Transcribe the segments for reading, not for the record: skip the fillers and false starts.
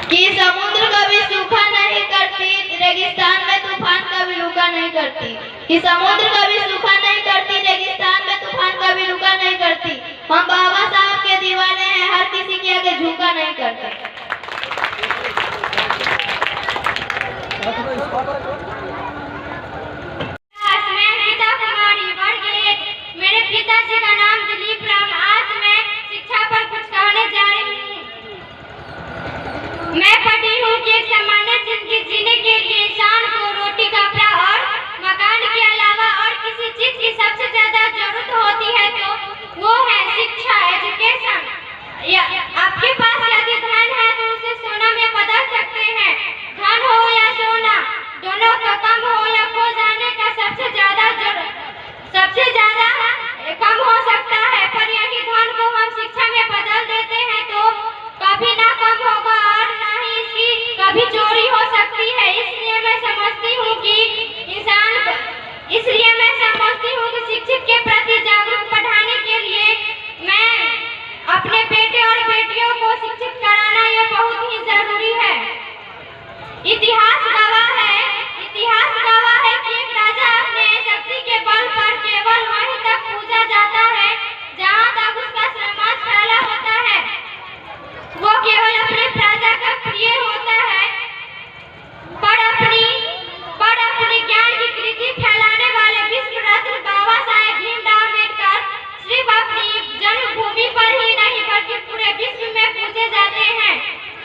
कि समुद्र कभी सूखा नहीं करती, रेगिस्तान में तूफान कभी रुका नहीं करती। कि समुद्र कभी सूखा नहीं करती, रेगिस्तान में तूफान कभी रुका नहीं करती। हम बाबा साहब के दीवाने हैं, हर किसी के आगे झुका नहीं करते। मेरे पिताजी का नाम दिलीप राम। आज मैं शिक्षा पर कुछ कहने जा रही हूँ। मैं पढ़ी हूँ कि एक सामान्य जिंदगी जीने के लिए इंसान को रोटी, कपड़ा और मकान के अलावा और किसी चीज की सबसे ज्यादा जरूरत होती है, तो वो है शिक्षा, एजुकेशन। आपके पास यदि धन है तो उसे सोना में बदल सकते हैं। धन हो या सोना, दोनों का कम हो या खो जाने का सबसे ज्यादा कम हो सकता है, पर यही धन को हम शिक्षा में बदल देते हैं तो कभी ना कम होगा और ना ही इसकी कभी चोरी हो सकती है। इसलिए मैं समझती हूँ कि शिक्षित के प्रति जागरूक बढ़ाने के लिए मैं अपने बेटे और बेटियों को शिक्षित कराना ये बहुत ही जरूरी है। इतिहास गवाह है कि एक राजा अपने शक्ति के बल पर केवल वहीं तक पूजा जाता है जहां तक उसका समाज फैला होता है। वो केवल अपने प्रजा का प्रिय होता है, पर अपनी ज्ञान की कृति फैलाने वाले विश्व रत्न बाबा साहेब भीमराव अम्बेडकर सिर्फ अपनी जन्मभूमि पर ही नहीं बल्कि पूरे विश्व में पूजे जाते हैं।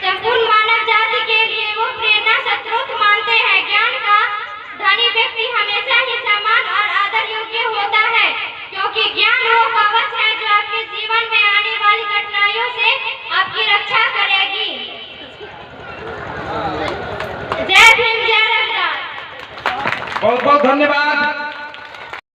संपूर्ण मानव जाति के लिए वो प्रेरणा स्रोत मानते हैं। ज्ञान का धनी व्यक्ति हमेशा ही सम्मान और आदर योग्य होता है, क्योंकि ज्ञान वो कवच है जो आपके जीवन में आने वाली कठिनाइयों से आपकी रक्षा करेगी। जय भीम, जय रविदास। बहुत बहुत धन्यवाद।